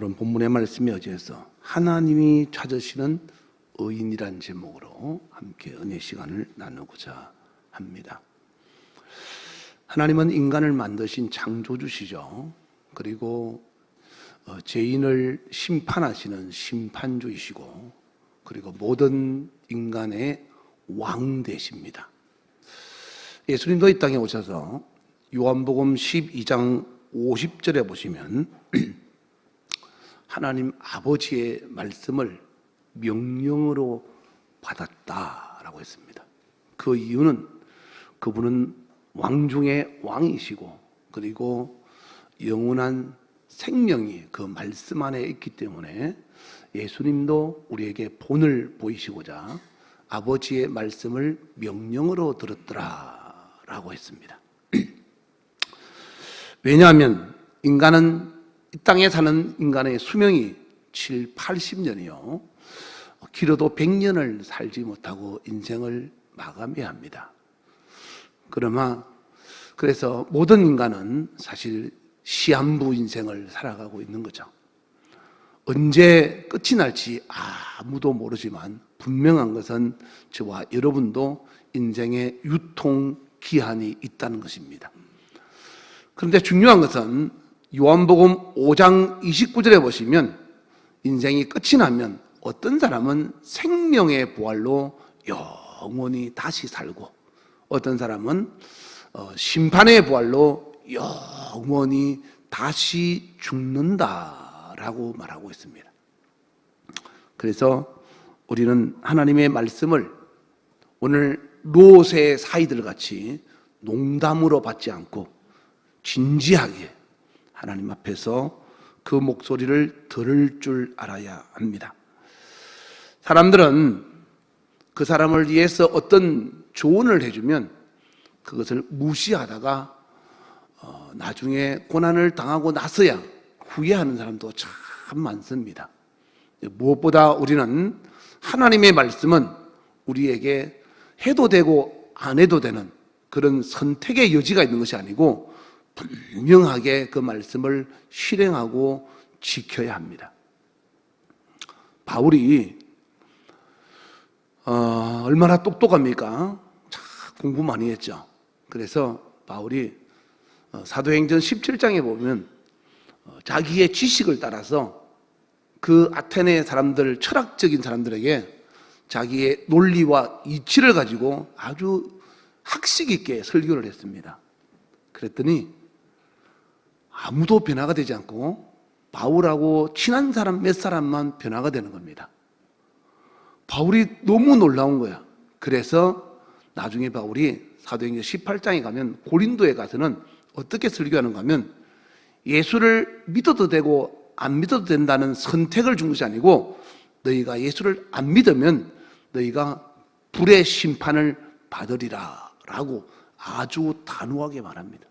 오늘은 본문의 말씀이 어디에서 하나님이 찾으시는 의인이란 제목으로 함께 은혜 시간을 나누고자 합니다. 하나님은 인간을 만드신 창조주시죠. 그리고 죄인을 심판하시는 심판주이시고, 그리고 모든 인간의 왕 되십니다. 예수님도 이 땅에 오셔서 요한복음 12장 50절에 보시면 하나님 아버지의 말씀을 명령으로 받았다라고 했습니다. 그 이유는 그분은 왕 중에 왕이시고, 그리고 영원한 생명이 그 말씀 안에 있기 때문에 예수님도 우리에게 본을 보이시고자 아버지의 말씀을 명령으로 들었더라라고 했습니다. 왜냐하면 인간은 이 땅에 사는 인간의 수명이 7, 80년이요. 길어도 100년을 살지 못하고 인생을 마감해야 합니다. 그래서 모든 인간은 사실 시한부 인생을 살아가고 있는 거죠. 언제 끝이 날지 아무도 모르지만 분명한 것은 저와 여러분도 인생의 유통기한이 있다는 것입니다. 그런데 중요한 것은 요한복음 5장 29절에 보시면 인생이 끝이 나면 어떤 사람은 생명의 부활로 영원히 다시 살고, 어떤 사람은 심판의 부활로 영원히 다시 죽는다라고 말하고 있습니다. 그래서 우리는 하나님의 말씀을 오늘 롯의 사이들 같이 농담으로 받지 않고 진지하게 하나님 앞에서 그 목소리를 들을 줄 알아야 합니다. 사람들은 그 사람을 위해서 어떤 조언을 해주면 그것을 무시하다가 나중에 고난을 당하고 나서야 후회하는 사람도 참 많습니다. 무엇보다 우리는 하나님의 말씀은 우리에게 해도 되고 안 해도 되는 그런 선택의 여지가 있는 것이 아니고 분명하게 그 말씀을 실행하고 지켜야 합니다. 바울이 얼마나 똑똑합니까? 참 공부 많이 했죠. 그래서 바울이 사도행전 17장에 보면 자기의 지식을 따라서 그 아테네 사람들, 철학적인 사람들에게 자기의 논리와 이치를 가지고 아주 학식 있게 설교를 했습니다. 그랬더니 아무도 변화가 되지 않고 바울하고 친한 사람 몇 사람만 변화가 되는 겁니다. 바울이 너무 놀라운 거야. 그래서 나중에 바울이 사도행전 18장에 가면 고린도에 가서는 어떻게 설교하는가 하면 예수를 믿어도 되고 안 믿어도 된다는 선택을 준 것이 아니고 너희가 예수를 안 믿으면 너희가 불의 심판을 받으리라 라고 아주 단호하게 말합니다.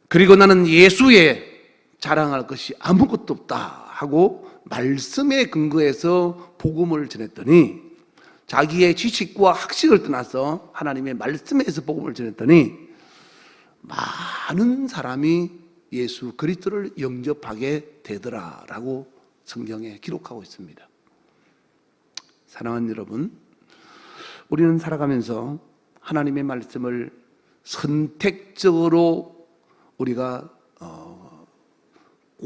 그리고 나는 예수에 자랑할 것이 아무것도 없다 하고 말씀에 근거해서 복음을 전했더니, 자기의 지식과 학식을 떠나서 하나님의 말씀에서 복음을 전했더니 많은 사람이 예수 그리스도를 영접하게 되더라라고 성경에 기록하고 있습니다. 사랑하는 여러분, 우리는 살아가면서 하나님의 말씀을 선택적으로 우리가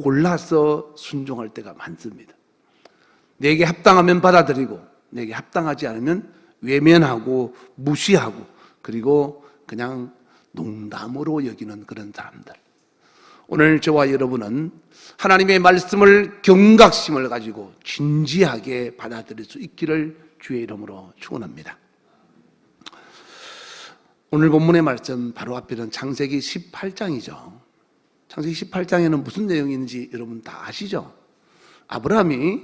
골라서 순종할 때가 많습니다. 내게 합당하면 받아들이고 내게 합당하지 않으면 외면하고 무시하고, 그리고 그냥 농담으로 여기는 그런 사람들. 오늘 저와 여러분은 하나님의 말씀을 경각심을 가지고 진지하게 받아들일 수 있기를 주의 이름으로 축원합니다. 오늘 본문의 말씀 바로 앞에는 창세기 18장이죠. 창세기 18장에는 무슨 내용이 있는지 여러분 다 아시죠? 아브라함이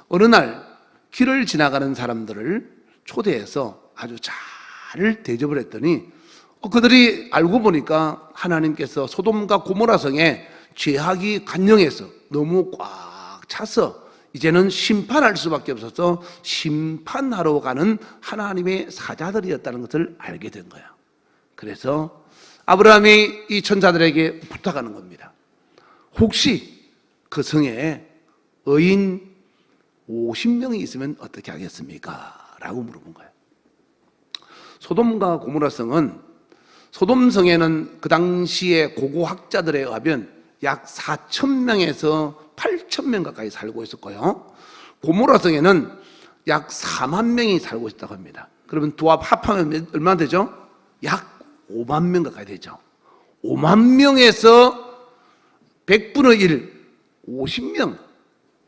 어느 날 길을 지나가는 사람들을 초대해서 아주 잘 대접을 했더니 그들이 알고 보니까 하나님께서 소돔과 고모라 성에 죄악이 간영해서 너무 꽉 차서 이제는 심판할 수밖에 없어서 심판하러 가는 하나님의 사자들이었다는 것을 알게 된 거야. 그래서 아브라함이 이 천사들에게 부탁하는 겁니다. 혹시 그 성에 의인 50명이 있으면 어떻게 하겠습니까? 라고 물어본 거예요. 소돔과 고모라 성은, 소돔 성에는 그 당시에 고고학자들에 의하면 약 4,000명에서 8,000명 가까이 살고 있었고요. 고모라 성에는 약 4만 명이 살고 있다고 합니다. 그러면 두합 합하면 얼마나 되죠? 약 5만 명 가까이 되죠. 5만 명에서 100분의 1, 50명.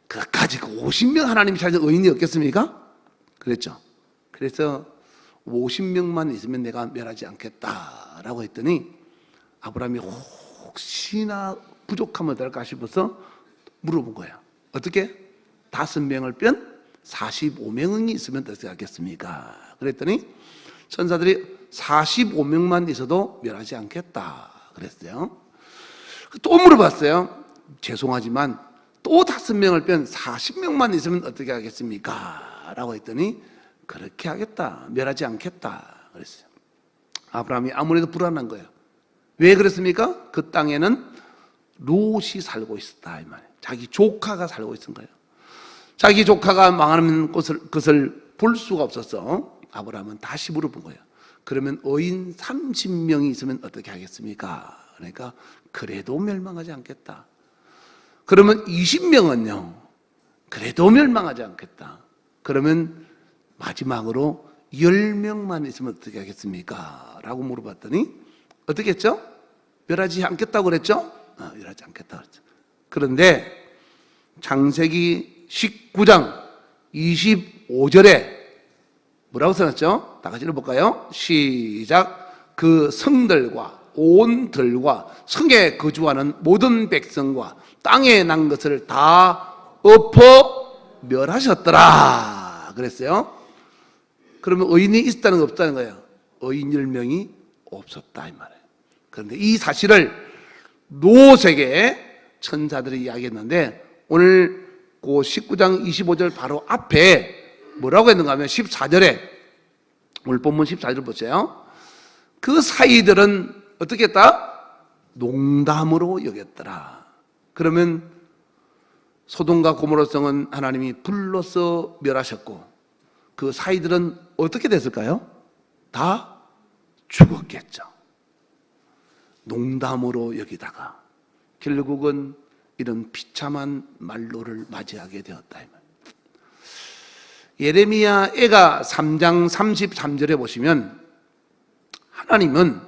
그까지 50명 하나님이 찾은 의인이 없겠습니까? 그랬죠. 그래서 50명만 있으면 내가 멸하지 않겠다라고 했더니 아브라함이 혹시나 부족하면 어떨까 싶어서 물어본 거예요. 어떻게? 5명을 뺀 45명이 있으면 어떻게 하겠습니까? 그랬더니 천사들이 45명만 있어도 멸하지 않겠다 그랬어요. 또 물어봤어요. 죄송하지만 또 5명을 뺀 40명만 있으면 어떻게 하겠습니까? 라고 했더니 그렇게 하겠다. 멸하지 않겠다 그랬어요. 아브라함이 아무래도 불안한 거예요. 왜 그랬습니까? 그 땅에는 롯이 살고 있었다 이 말이에요. 자기 조카가 살고 있은 거예요. 자기 조카가 망하는 것을 볼 수가 없어서 아브라함은 다시 물어본 거예요. 그러면 의인 30명이 있으면 어떻게 하겠습니까? 그러니까 그래도 멸망하지 않겠다. 그러면 20명은요. 그래도 멸망하지 않겠다. 그러면 마지막으로 10명만 있으면 어떻게 하겠습니까? 라고 물어봤더니 어떻게 했죠? 멸하지 않겠다고 그랬죠? 멸하지 않겠다고 그랬죠. 그런데 창세기 19장 25절에 뭐라고 써놨죠? 다 같이 읽어볼까요? 시작. 그 성들과 온 들과 성에 거주하는 모든 백성과 땅에 난 것을 다 엎어 멸하셨더라 그랬어요. 그러면 의인이 있었다는 거 없다는 거예요. 의인 10명이 없었다 이 말이에요. 그런데 이 사실을 롯에게 천사들이 이야기했는데 오늘 그 19장 25절 바로 앞에 뭐라고 했는가 하면 14절에 오늘 본문 14절 보세요. 그 사이들은 어떻게 했다? 농담으로 여겼더라. 그러면 소돔과 고모라 성은 하나님이 불로서 멸하셨고 그 사이들은 어떻게 됐을까요? 다 죽었겠죠. 농담으로 여기다가 결국은 이런 비참한 말로를 맞이하게 되었다. 예레미야 애가 3장 33절에 보시면 하나님은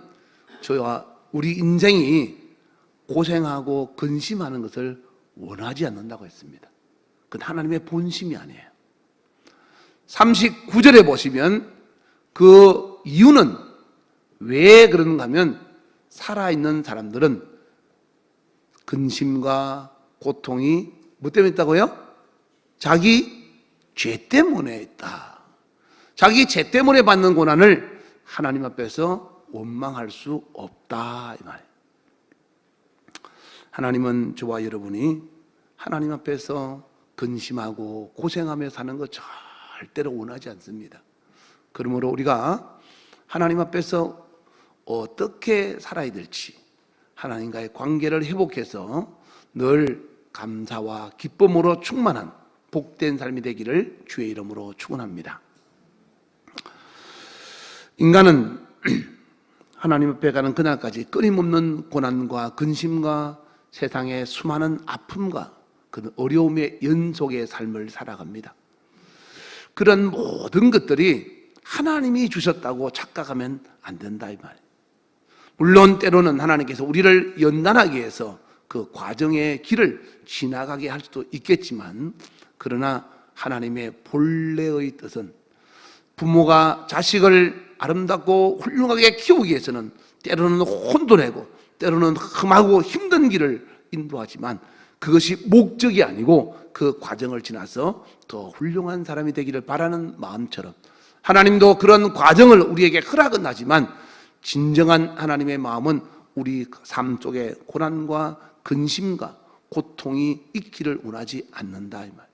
저와 우리 인생이 고생하고 근심하는 것을 원하지 않는다고 했습니다. 그건 하나님의 본심이 아니에요. 39절에 보시면 그 이유는 왜 그런가 하면 살아있는 사람들은 근심과 고통이 뭐 때문에 있다고요? 자기 죄 때문에 있다. 자기 죄 때문에 받는 고난을 하나님 앞에서 원망할 수 없다 이 말이에요. 하나님은 저와 여러분이 하나님 앞에서 근심하고 고생하며 사는 것 절대로 원하지 않습니다. 그러므로 우리가 하나님 앞에서 어떻게 살아야 될지 하나님과의 관계를 회복해서 늘 감사와 기쁨으로 충만한 복된 삶이 되기를 주의 이름으로 축원합니다. 인간은 하나님 앞에 가는 그날까지 끊임없는 고난과 근심과 세상의 수많은 아픔과 그 어려움의 연속의 삶을 살아갑니다. 그런 모든 것들이 하나님이 주셨다고 착각하면 안 된다 이 말이에요. 물론 때로는 하나님께서 우리를 연단하기 위해서 그 과정의 길을 지나가게 할 수도 있겠지만 그러나 하나님의 본래의 뜻은 부모가 자식을 아름답고 훌륭하게 키우기 위해서는 때로는 혼도 내고 때로는 험하고 힘든 길을 인도하지만 그것이 목적이 아니고 그 과정을 지나서 더 훌륭한 사람이 되기를 바라는 마음처럼 하나님도 그런 과정을 우리에게 허락은 하지만 진정한 하나님의 마음은 우리 삶 속에 고난과 근심과 고통이 있기를 원하지 않는다 이 말.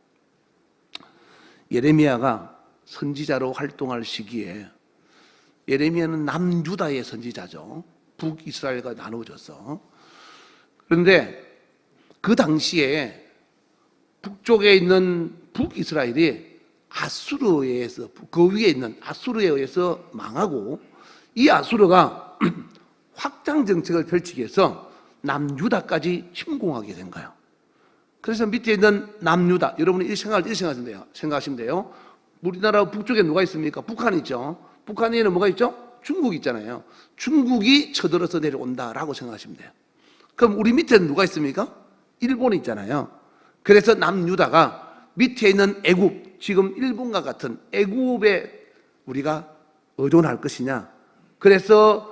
예레미야가 선지자로 활동할 시기에 예레미야는 남유다의 선지자죠. 북이스라엘과 나누어져서. 그런데 그 당시에 북쪽에 있는 북이스라엘이 아수르에 의해서, 그 위에 있는 아수르에 의해서 망하고, 이 아수르가 확장 정책을 펼치기 위해서 남유다까지 침공하게 된 거예요. 그래서 밑에 있는 남유다, 여러분이 이 생각하시면 돼요. 우리나라 북쪽에 누가 있습니까? 북한이 있죠. 북한에는 뭐가 있죠? 중국이 있잖아요. 중국이 쳐들어서 내려온다라고 생각하시면 돼요. 그럼 우리 밑에는 누가 있습니까? 일본이 있잖아요. 그래서 남유다가 밑에 있는 애굽, 지금 일본과 같은 애굽에 우리가 의존할 것이냐, 그래서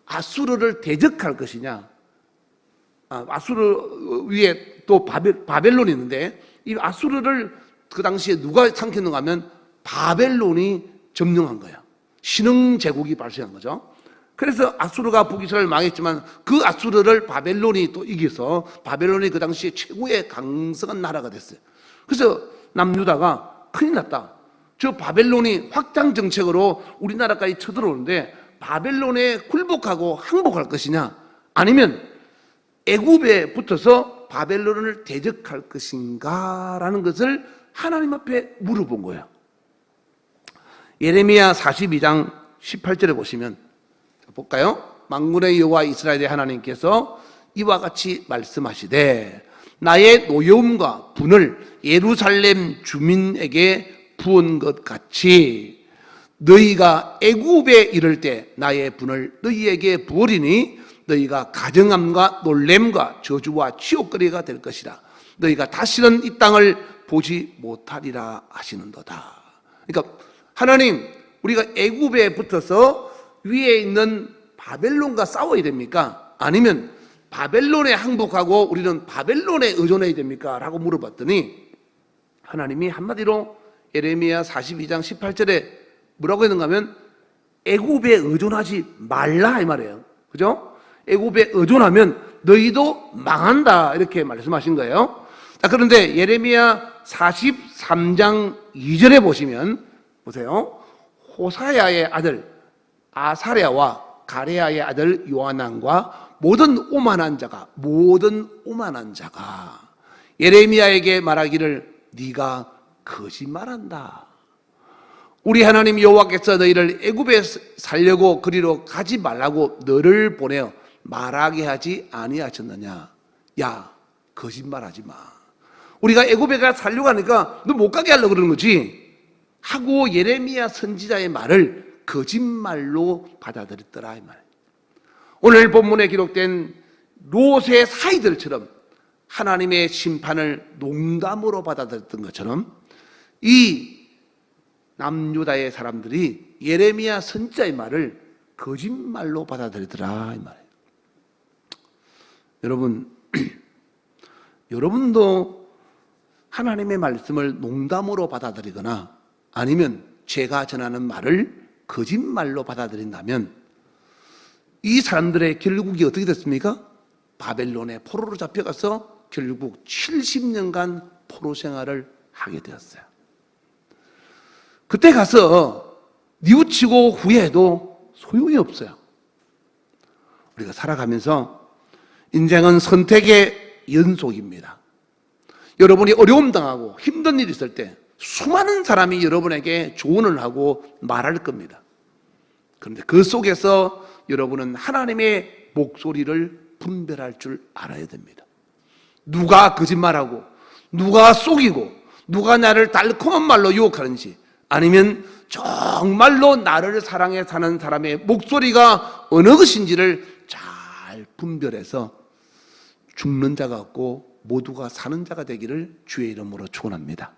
아수르를 대적할 것이냐, 아수르 위에 또 바벨론이 있는데, 이 아수르를 그 당시에 누가 삼켰는가 하면 바벨론이 점령한 거예요. 신흥 제국이 발생한 거죠. 그래서 아수르가 북이스라엘 망했지만 그 아수르를 바벨론이 또 이겨서 바벨론이 그 당시에 최고의 강성한 나라가 됐어요. 그래서 남유다가 큰일 났다. 저 바벨론이 확장 정책으로 우리나라까지 쳐들어오는데 바벨론에 굴복하고 항복할 것이냐, 아니면 애굽에 붙어서 바벨론을 대적할 것인가라는 것을 하나님 앞에 물어본 거예요. 예레미야 42장 18절에 보시면, 볼까요? 만군의 여호와 이스라엘의 하나님께서 이와 같이 말씀하시되 나의 노여움과 분을 예루살렘 주민에게 부은 것 같이 너희가 애굽에 이를 때 나의 분을 너희에게 부으리니 너희가 가정함과 놀램과 저주와 치욕거리가 될 것이라. 너희가 다시는 이 땅을 보지 못하리라 하시는도다. 그러니까 하나님, 우리가 애굽에 붙어서 위에 있는 바벨론과 싸워야 됩니까? 아니면 바벨론에 항복하고 우리는 바벨론에 의존해야 됩니까? 라고 물어봤더니 하나님이 한마디로 예레미야 42장 18절에 뭐라고 했는가 하면 애굽에 의존하지 말라 이 말이에요. 그죠? 애굽에 의존하면 너희도 망한다 이렇게 말씀하신 거예요. 자, 그런데 예레미야 43장 2절에 보시면 보세요. 호사야의 아들 아사랴와 가레야의 아들 요하난과 모든 오만한 자가 예레미야에게 말하기를 네가 거짓말한다. 우리 하나님 여호와께서 너희를 애굽에 살려고 그리로 가지 말라고 너를 보내어 말하게 하지 아니하셨느냐. 야, 거짓말하지 마. 우리가 애굽에 가 살려고 하니까 너 못 가게 하려고 그러는 거지 하고 예레미야 선지자의 말을 거짓말로 받아들였더라 이 말. 오늘 본문에 기록된 롯의 사이들처럼 하나님의 심판을 농담으로 받아들였던 것처럼 이 남유다의 사람들이 예레미야 선지자의 말을 거짓말로 받아들이더라 이 말이에요. 여러분, 여러분도 하나님의 말씀을 농담으로 받아들이거나 아니면 제가 전하는 말을 거짓말로 받아들인다면 이 사람들의 결국이 어떻게 됐습니까? 바벨론의 포로로 잡혀가서 결국 70년간 포로 생활을 하게 되었어요. 그때 가서 뉘우치고 후회해도 소용이 없어요. 우리가 살아가면서 인생은 선택의 연속입니다. 여러분이 어려움 당하고 힘든 일이 있을 때 수많은 사람이 여러분에게 조언을 하고 말할 겁니다. 그런데 그 속에서 여러분은 하나님의 목소리를 분별할 줄 알아야 됩니다. 누가 거짓말하고 누가 속이고 누가 나를 달콤한 말로 유혹하는지, 아니면 정말로 나를 사랑해 사는 사람의 목소리가 어느 것인지를 잘 분별해서 죽는 자가 없고 모두가 사는 자가 되기를 주의 이름으로 축원합니다.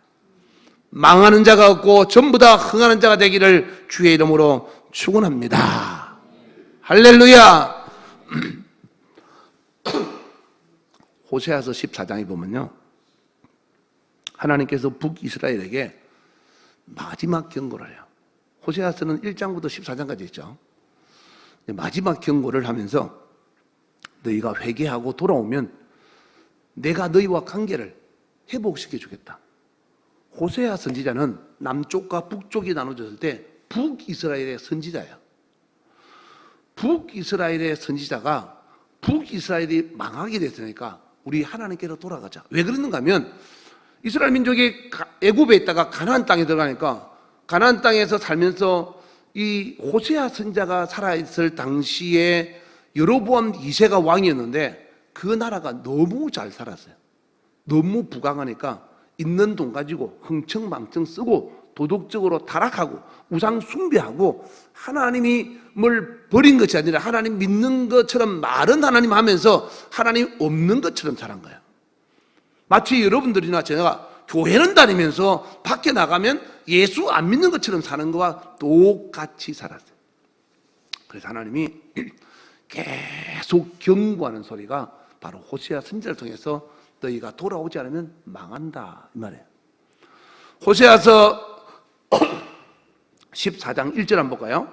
망하는 자가 없고 전부 다 흥하는 자가 되기를 주의 이름으로 축원합니다. 할렐루야. 호세아서 14장에 보면요, 하나님께서 북이스라엘에게 마지막 경고를 해요. 호세아서는 1장부터 14장까지 있죠. 마지막 경고를 하면서 너희가 회개하고 돌아오면 내가 너희와 관계를 회복시켜 주겠다. 호세아 선지자는 남쪽과 북쪽이 나눠졌을 때 북이스라엘의 선지자예요. 북이스라엘의 선지자가 북이스라엘이 망하게 됐으니까 우리 하나님께로 돌아가자. 왜 그러는가 하면 이스라엘 민족이 애굽에 있다가 가나안 땅에 들어가니까 가나안 땅에서 살면서 이 호세아 선지자가 살아있을 당시에 여로보암 2세가 왕이었는데 그 나라가 너무 잘 살았어요. 너무 부강하니까 있는 돈 가지고 흥청망청 쓰고 도덕적으로 타락하고 우상 숭배하고 하나님이 뭘 버린 것이 아니라 하나님 믿는 것처럼 말은 하나님 하면서 하나님 없는 것처럼 살은 거예요. 마치 여러분들이나 제가 교회는 다니면서 밖에 나가면 예수 안 믿는 것처럼 사는 거와 똑같이 살았어요. 그래서 하나님이 계속 경고하는 소리가 바로 호세아 선지자를 통해서 너희가 돌아오지 않으면 망한다 이 말이에요. 호세아서 14장 1절 한번 볼까요?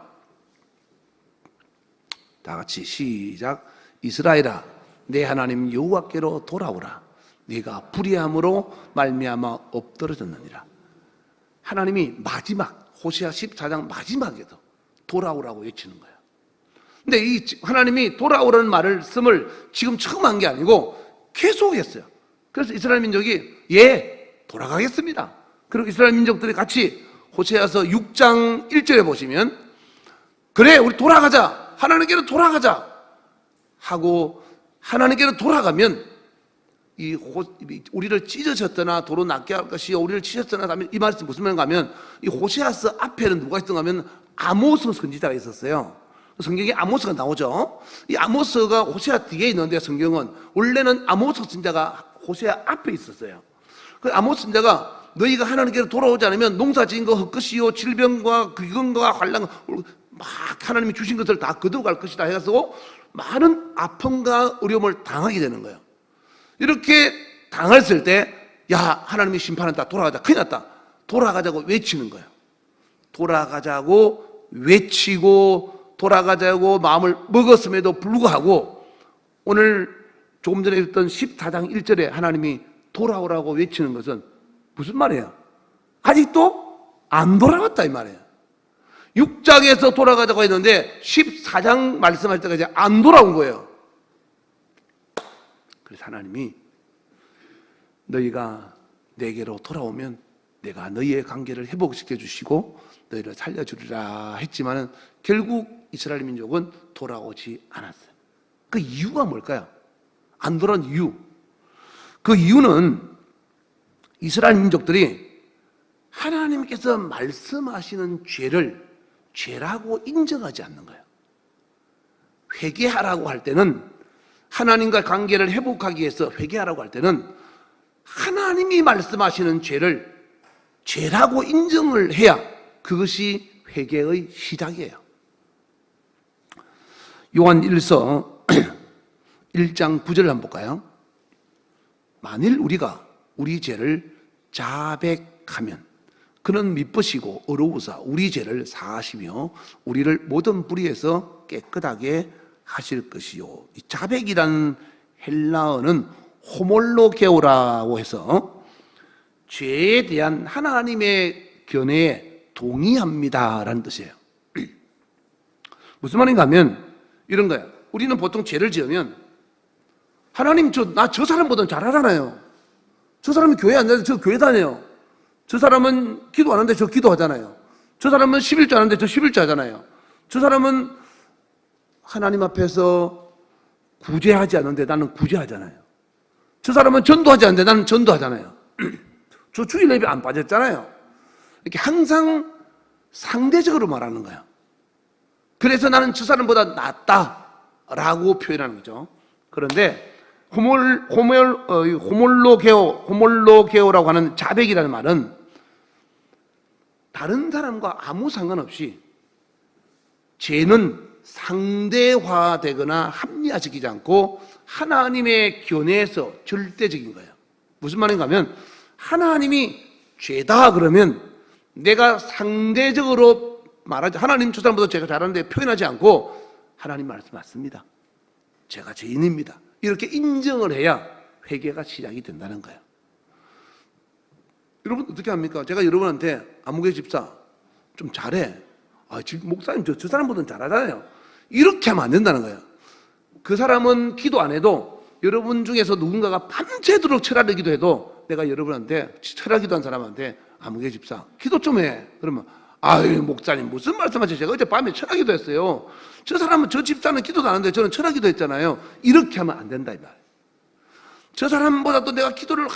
다 같이 시작. 이스라엘아 내 하나님 여호와께로 돌아오라. 네가 불의함으로 말미암아 엎드러졌느니라. 하나님이 마지막 호세아 14장 마지막에도 돌아오라고 외치는 거예요. 근데 이 하나님이 돌아오라는 말을 쓰을 지금 처음 한 게 아니고 계속 했어요. 그래서 이스라엘 민족이 예 돌아가겠습니다. 그리고 이스라엘 민족들이 같이 호세아서 6장 1절에 보시면 그래 우리 돌아가자 하나님께로 돌아가자 하고 하나님께로 돌아가면 우리를 찢으셨더나 도로 낫게 할 것이요 우리를 치셨더나 하면 이 말씀이 무슨 말인가 하면 이 호세아서 앞에는 누가 있던가 하면 아모스 선지자가 있었어요. 성경에 아모스가 나오죠. 이 아모스가 호세아 뒤에 있는데 성경은 원래는 아모스 선지자가 호세아 앞에 있었어요. 그 아모스 선지자가 너희가 하나님께로 돌아오지 않으면 농사 지은 거 헛것이요 질병과 기근과 환난 막 하나님이 주신 것을 다 거두어갈 것이다 해서 많은 아픔과 어려움을 당하게 되는 거예요. 이렇게 당했을 때 야 하나님이 심판한다 돌아가자 큰일 났다 돌아가자고 외치는 거예요. 돌아가자고 외치고 돌아가자고 마음을 먹었음에도 불구하고 오늘 조금 전에 읽었던 14장 1절에 하나님이 돌아오라고 외치는 것은 무슨 말이에요? 아직도 안 돌아왔다 이 말이에요. 6장에서 돌아가자고 했는데 14장 말씀할 때까지 안 돌아온 거예요. 그래서 하나님이 너희가 내게로 돌아오면 내가 너희의 관계를 회복시켜 주시고 너희를 살려주리라 했지만은 결국 이스라엘 민족은 돌아오지 않았어요. 그 이유가 뭘까요? 안 돌아온 이유. 그 이유는 이스라엘 민족들이 하나님께서 말씀하시는 죄를 죄라고 인정하지 않는 거예요. 회개하라고 할 때는 하나님과 관계를 회복하기 위해서 회개하라고 할 때는 하나님이 말씀하시는 죄를 죄라고 인정을 해야 그것이 회개의 시작이에요. 요한 1서 1장 9절을 한번 볼까요? 만일 우리가 우리 죄를 자백하면 그는 미쁘시고 어로우사 우리 죄를 사하시며 우리를 모든 불의에서 깨끗하게 하실 것이요. 이 자백이라는 헬라어는 호몰로게오라고 해서 죄에 대한 하나님의 견해에 동의합니다라는 뜻이에요. 무슨 말인가 하면 이런 거예요. 우리는 보통 죄를 지으면 하나님 나 저 사람보다 잘하잖아요. 저 사람은 교회 안 다녀요. 저 교회 다녀요. 저 사람은 기도 안 하는데 저 기도하잖아요. 저 사람은 11조 하는데 저 11조 하잖아요. 저 사람은 하나님 앞에서 구제하지 않는데 나는 구제하잖아요. 저 사람은 전도하지 않는데 나는 전도하잖아요. 저 주일 예배 안 빠졌잖아요. 이렇게 항상 상대적으로 말하는 거예요. 그래서 나는 저 사람보다 낫다라고 표현하는 거죠. 그런데 호몰로게오라고 하는 자백이라는 말은 다른 사람과 아무 상관없이 죄는 상대화되거나 합리화시키지 않고 하나님의 견해에서 절대적인 거예요. 무슨 말인가 하면 하나님이 죄다 그러면 내가 상대적으로 말하지 하나님 저 사람보다 제가 잘하는데 표현하지 않고 하나님 말씀 맞습니다. 제가 죄인입니다. 이렇게 인정을 해야 회개가 시작이 된다는 거예요. 여러분 어떻게 합니까? 제가 여러분한테 아무개 집사 좀 잘해. 목사님 저 사람보다는 잘하잖아요. 이렇게 하면 안 된다는 거예요. 그 사람은 기도 안 해도 여러분 중에서 누군가가 밤새도록 철야를 기도해도 내가 여러분한테 철학기도한 사람한테 아무개 집사 기도 좀 해. 그러면 아유 목사님 무슨 말씀하세요? 제가 어젯밤에 철학기도 했어요. 저 사람은 저 집사는 기도도 안 하는데 저는 철학기도 했잖아요. 이렇게 하면 안 된다 이 말. 저 사람보다도 내가 기도를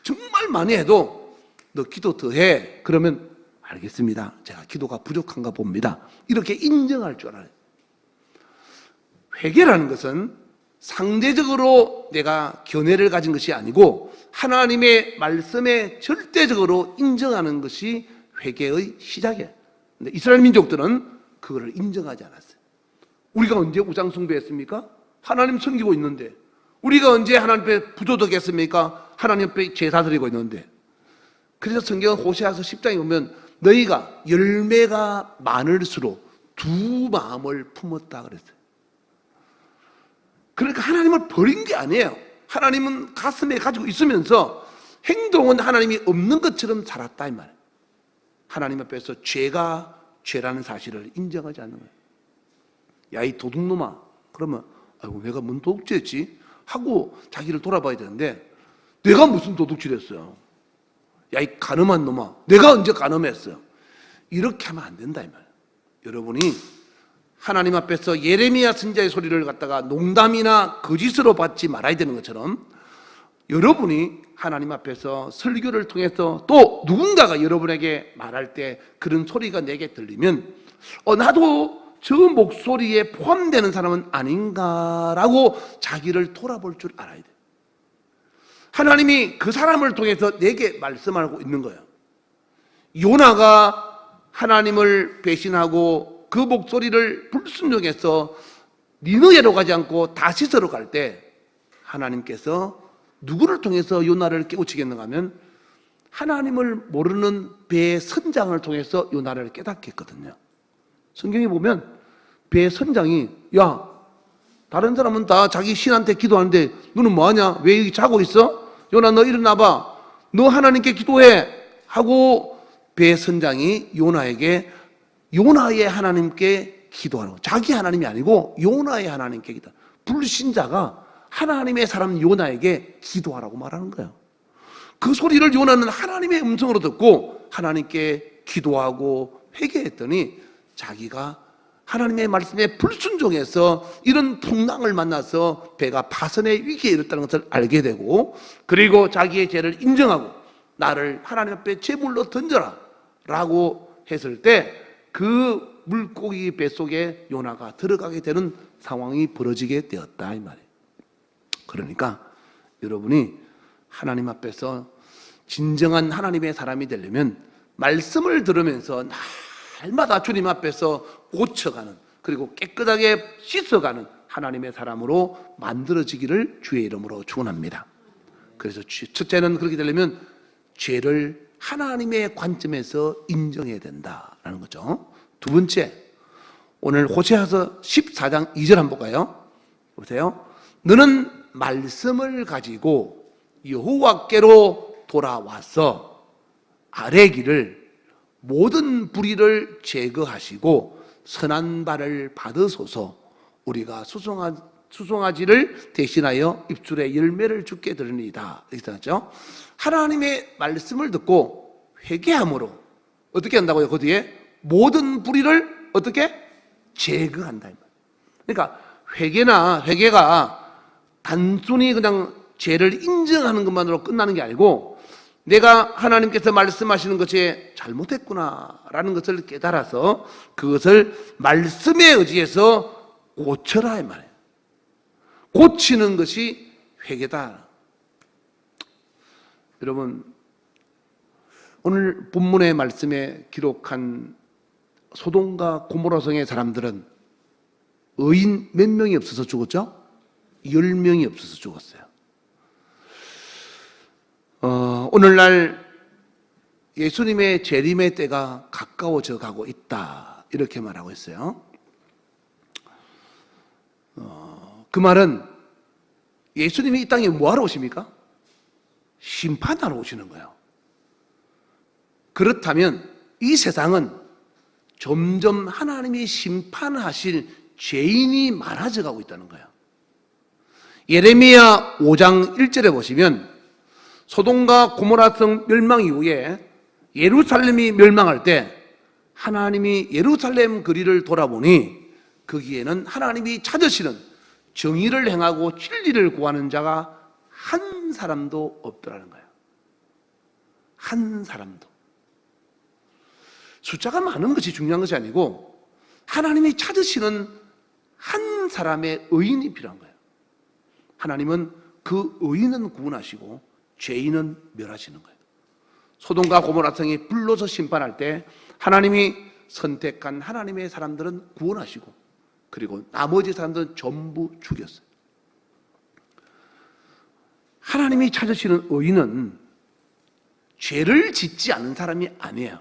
정말 많이 해도 너 기도 더 해. 그러면 알겠습니다. 제가 기도가 부족한가 봅니다. 이렇게 인정할 줄 알아요. 회개라는 것은 상대적으로 내가 견해를 가진 것이 아니고 하나님의 말씀에 절대적으로 인정하는 것이 회개의 시작이에요. 근데 이스라엘 민족들은 그거를 인정하지 않았어요. 우리가 언제 우상 숭배했습니까? 하나님 섬기고 있는데. 우리가 언제 하나님 앞에 부도덕했습니까? 하나님 앞에 제사 드리고 있는데. 그래서 성경 호세아서 10장에 보면 너희가 열매가 많을수록 두 마음을 품었다 그랬어요. 그러니까 하나님을 버린 게 아니에요. 하나님은 가슴에 가지고 있으면서 행동은 하나님이 없는 것처럼 살았다 이 말이에요. 하나님 앞에서 죄가 죄라는 사실을 인정하지 않는 거예요. 야 이 도둑놈아. 그러면 아이고 내가 뭔 도둑질했지? 하고 자기를 돌아봐야 되는데 내가 무슨 도둑질 했어요? 야 이 간음한 놈아. 내가 언제 간음했어요? 이렇게 하면 안 된다 이 말이에요. 여러분이 하나님 앞에서 예레미야 선지자의 소리를 갖다가 농담이나 거짓으로 받지 말아야 되는 것처럼 여러분이 하나님 앞에서 설교를 통해서 또 누군가가 여러분에게 말할 때 그런 소리가 내게 들리면 나도 저 목소리에 포함되는 사람은 아닌가라고 자기를 돌아볼 줄 알아야 돼요. 하나님이 그 사람을 통해서 내게 말씀하고 있는 거예요. 요나가 하나님을 배신하고 그 목소리를 불순종해서 니느웨로 가지 않고 다시스로 갈 때 하나님께서 누구를 통해서 요나를 깨우치겠는가 하면 하나님을 모르는 배 선장을 통해서 요나를 깨닫게 했거든요. 성경에 보면 배 선장이 야 다른 사람은 다 자기 신한테 기도하는데 너는 뭐하냐? 왜 여기 자고 있어? 요나 너 일어나봐. 너 하나님께 기도해 하고 배 선장이 요나에게 요나의 하나님께 기도하라고. 자기 하나님이 아니고 요나의 하나님께 기도. 불신자가 하나님의 사람 요나에게 기도하라고 말하는 거예요. 그 소리를 요나는 하나님의 음성으로 듣고 하나님께 기도하고 회개했더니 자기가 하나님의 말씀에 불순종해서 이런 풍랑을 만나서 배가 파선의 위기에 이르렀다는 것을 알게 되고 그리고 자기의 죄를 인정하고 나를 하나님 앞에 제물로 던져라 라고 했을 때 그 물고기 뱃속에 요나가 들어가게 되는 상황이 벌어지게 되었다 이 말이에요. 그러니까 여러분이 하나님 앞에서 진정한 하나님의 사람이 되려면 말씀을 들으면서 날마다 주님 앞에서 고쳐가는 그리고 깨끗하게 씻어가는 하나님의 사람으로 만들어지기를 주의 이름으로 축원합니다. 그래서 첫째는 그렇게 되려면 죄를 하나님의 관점에서 인정해야 된다라는 거죠. 두 번째, 오늘 호세아서 14장 2절 한번 볼까요? 보세요. 너는 말씀을 가지고 여호와께로 돌아와서 아래 길을 모든 불의를 제거하시고 선한 바를 받으소서. 우리가 수송아지를 대신하여 입술에 열매를 주게 되리이다. 이렇게 하죠. 하나님의 말씀을 듣고 회개함으로 어떻게 한다고요? 그 뒤에 모든 불의를 어떻게 제거한다. 그러니까 회개가 단순히 그냥 죄를 인정하는 것만으로 끝나는 게 아니고 내가 하나님께서 말씀하시는 것이 잘못했구나라는 것을 깨달아서 그것을 말씀에 의지해서 고쳐라 이 말이에요. 고치는 것이 회개다. 여러분 오늘 본문의 말씀에 기록한 소돔과 고모라 성의 사람들은 의인 몇 명이 없어서 죽었죠? 10명이 없어서 죽었어요. 오늘날 예수님의 재림의 때가 가까워져 가고 있다 이렇게 말하고 있어요. 그 말은 예수님이 이 땅에 뭐하러 오십니까? 심판하러 오시는 거예요. 그렇다면 이 세상은 점점 하나님이 심판하실 죄인이 많아져 가고 있다는 거예요. 예레미야 5장 1절에 보시면 소돔과 고모라성 멸망 이후에 예루살렘이 멸망할 때 하나님이 예루살렘 거리를 돌아보니 거기에는 하나님이 찾으시는 정의를 행하고 진리를 구하는 자가 한 사람도 없더라는 거예요. 한 사람도. 숫자가 많은 것이 중요한 것이 아니고 하나님이 찾으시는 한 사람의 의인이 필요한 거예요. 하나님은 그 의인은 구원하시고 죄인은 멸하시는 거예요. 소돔과 고모라 성이 불로서 심판할 때 하나님이 선택한 하나님의 사람들은 구원하시고 그리고 나머지 사람들은 전부 죽였어요. 하나님이 찾으시는 의인은 죄를 짓지 않은 사람이 아니에요.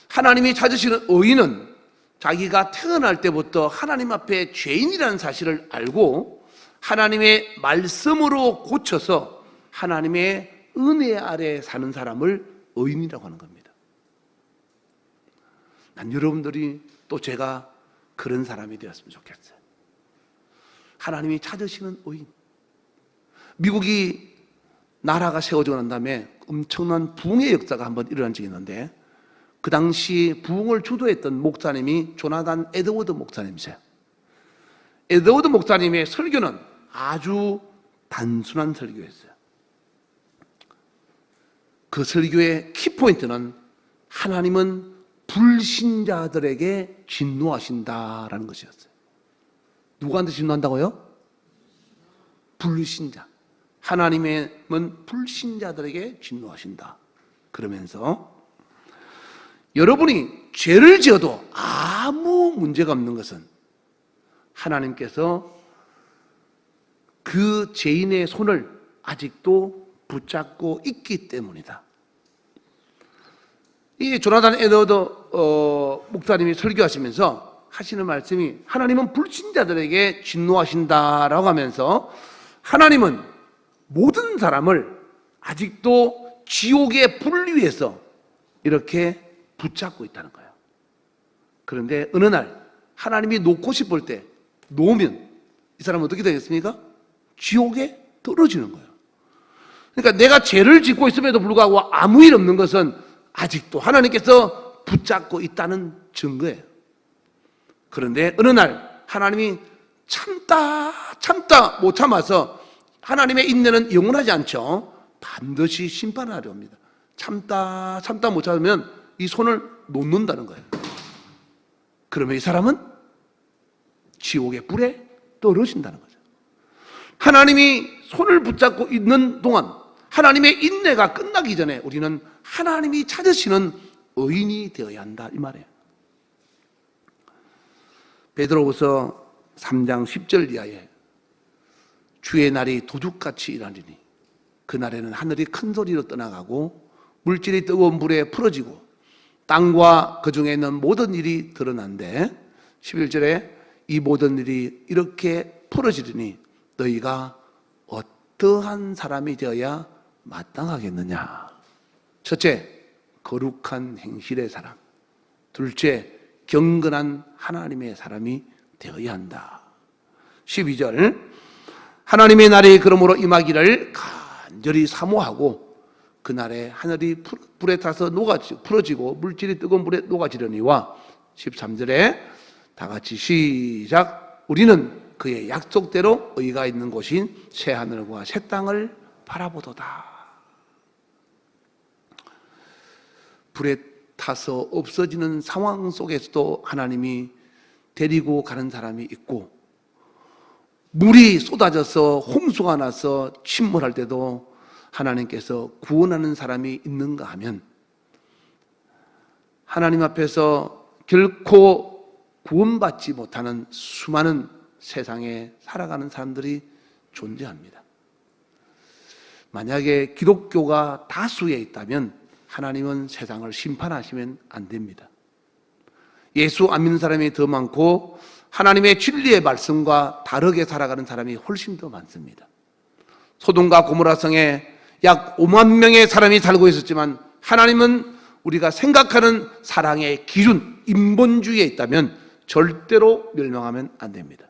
하나님이 찾으시는 의인은 자기가 태어날 때부터 하나님 앞에 죄인이라는 사실을 알고 하나님의 말씀으로 고쳐서 하나님의 은혜 아래 사는 사람을 의인이라고 하는 겁니다. 난 여러분들이 또 제가 그런 사람이 되었으면 좋겠어요. 하나님이 찾으시는 의인. 미국이 나라가 세워지고 난 다음에 엄청난 부흥의 역사가 한번 일어난 적이 있는데 그 당시 부흥을 주도했던 목사님이 조나단 에드워드 목사님이세요. 에드워드 목사님의 설교는 아주 단순한 설교였어요. 그 설교의 키포인트는 하나님은 불신자들에게 진노하신다라는 것이었어요. 누구한테 진노한다고요? 불신자. 하나님은 불신자들에게 진노하신다. 그러면서 여러분이 죄를 지어도 아무 문제가 없는 것은 하나님께서 그 죄인의 손을 아직도 붙잡고 있기 때문이다. 이 조나단 에드워드 목사님이 설교하시면서 하시는 말씀이 하나님은 불신자들에게 진노하신다라고 하면서 하나님은 모든 사람을 아직도 지옥의 불 위에서 이렇게 붙잡고 있다는 거예요. 그런데 어느 날 하나님이 놓고 싶을 때 놓으면 이 사람은 어떻게 되겠습니까? 지옥에 떨어지는 거예요. 그러니까 내가 죄를 짓고 있음에도 불구하고 아무 일 없는 것은 아직도 하나님께서 붙잡고 있다는 증거예요. 그런데 어느 날 하나님이 참다 못 참아서 하나님의 인내는 영원하지 않죠. 반드시 심판하려 합니다. 참다 못 참으면 이 손을 놓는다는 거예요. 그러면 이 사람은 지옥의 불에 떨어진다는 거죠. 하나님이 손을 붙잡고 있는 동안 하나님의 인내가 끝나기 전에 우리는 하나님이 찾으시는 의인이 되어야 한다 이 말이에요. 베드로후서 3장 10절 이하에 주의 날이 도둑같이 일하리니 그날에는 하늘이 큰 소리로 떠나가고 물질이 뜨거운 불에 풀어지고 땅과 그 중에 있는 모든 일이 드러난데 11절에 이 모든 일이 이렇게 풀어지리니 너희가 어떠한 사람이 되어야 마땅하겠느냐. 첫째, 거룩한 행실의 사람. 둘째, 경건한 하나님의 사람이 되어야 한다. 12절, 하나님의 날이 그러므로 임하기를 간절히 사모하고 그날에 하늘이 불에 타서 풀어지고 물질이 뜨거운 불에 녹아지려니와 13절에 다 같이 시작. 우리는 그의 약속대로 의가 있는 곳인 새 하늘과 새 땅을 바라보도다. 불에 타서 없어지는 상황 속에서도 하나님이 데리고 가는 사람이 있고 물이 쏟아져서 홍수가 나서 침몰할 때도 하나님께서 구원하는 사람이 있는가 하면 하나님 앞에서 결코 구원받지 못하는 수많은 세상에 살아가는 사람들이 존재합니다. 만약에 기독교가 다수에 있다면 하나님은 세상을 심판하시면 안 됩니다. 예수 안 믿는 사람이 더 많고 하나님의 진리의 말씀과 다르게 살아가는 사람이 훨씬 더 많습니다. 소돔과 고모라 성에 약 5만 명의 사람이 살고 있었지만 하나님은 우리가 생각하는 사랑의 기준, 인본주의에 있다면 절대로 멸망하면 안 됩니다.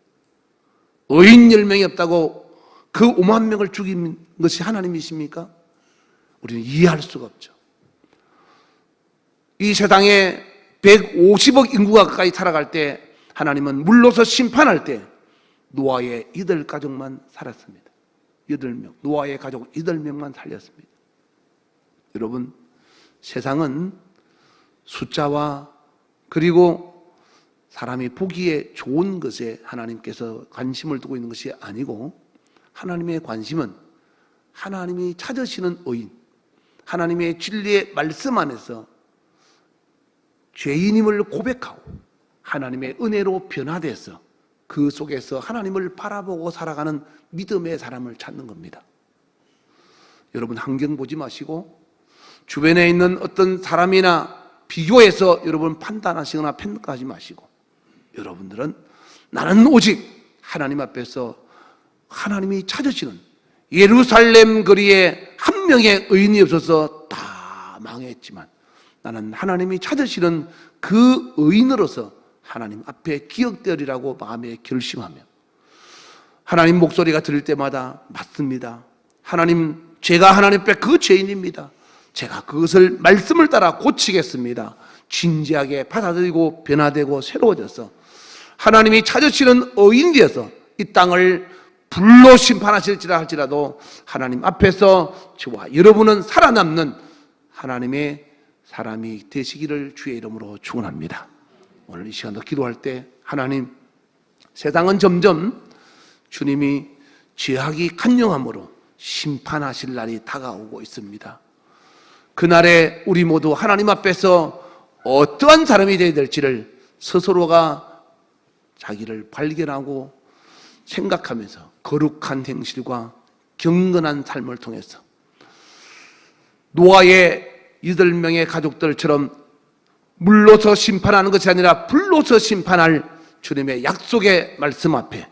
의인 10명이 없다고 그 5만 명을 죽인 것이 하나님이십니까? 우리는 이해할 수가 없죠. 이 세상에 150억 인구가 가까이 살아갈 때 하나님은 물로서 심판할 때 노아의 8가족만 살았습니다. 8명. 노아의 가족 8명만 살렸습니다. 여러분, 세상은 숫자와 그리고 사람이 보기에 좋은 것에 하나님께서 관심을 두고 있는 것이 아니고 하나님의 관심은 하나님이 찾으시는 의인, 하나님의 진리의 말씀 안에서 죄인임을 고백하고 하나님의 은혜로 변화돼서 그 속에서 하나님을 바라보고 살아가는 믿음의 사람을 찾는 겁니다. 여러분, 환경 보지 마시고 주변에 있는 어떤 사람이나 비교해서 여러분 판단하시거나 평가하지 마시고 여러분들은 나는 오직 하나님 앞에서 하나님이 찾으시는 예루살렘 거리에 한 명의 의인이 없어서 다 망했지만 나는 하나님이 찾으시는 그 의인으로서 하나님 앞에 기억되리라고 마음에 결심하며 하나님 목소리가 들릴 때마다 맞습니다. 하나님, 제가 하나님 앞에 그 죄인입니다. 제가 그것을 말씀을 따라 고치겠습니다. 진지하게 받아들이고 변화되고 새로워져서 하나님이 찾으시는 의인 되어서 이 땅을 불로 심판하실지라 할지라도 하나님 앞에서 저와 여러분은 살아남는 하나님의 사람이 되시기를 주의 이름으로 축원합니다. 오늘 이 시간도 기도할 때 하나님, 세상은 점점 주님이 죄악이 간영함으로 심판하실 날이 다가오고 있습니다. 그날에 우리 모두 하나님 앞에서 어떠한 사람이 되어야 될지를 스스로가 자기를 발견하고 생각하면서 거룩한 행실과 경건한 삶을 통해서 노아의 8명의 가족들처럼 물로서 심판하는 것이 아니라 불로서 심판할 주님의 약속의 말씀 앞에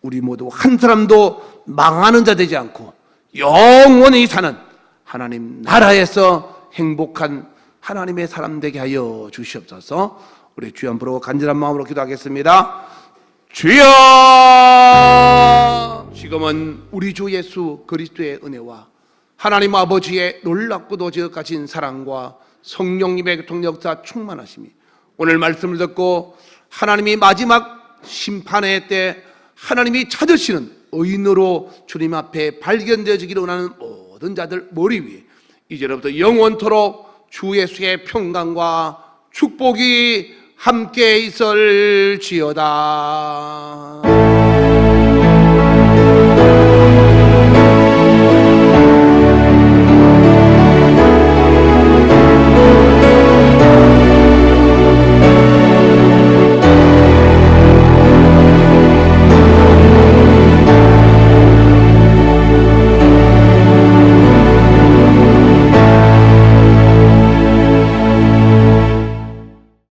우리 모두 한 사람도 망하는 자 되지 않고 영원히 사는 하나님 나라에서 행복한 하나님의 사람 되게 하여 주시옵소서. 우리 주여 한번 부르고 간절한 마음으로 기도하겠습니다. 주여, 지금은 우리 주 예수 그리스도의 은혜와 하나님 아버지의 놀랍고도 지극하신 사랑과 성령님의 통역사 충만하심이 오늘 말씀을 듣고 하나님이 마지막 심판의 때 하나님이 찾으시는 의인으로 주님 앞에 발견되어지기를 원하는 모든 자들 머리 위에 이제로부터 영원토록 주 예수의 평강과 축복이 함께 있을지어다.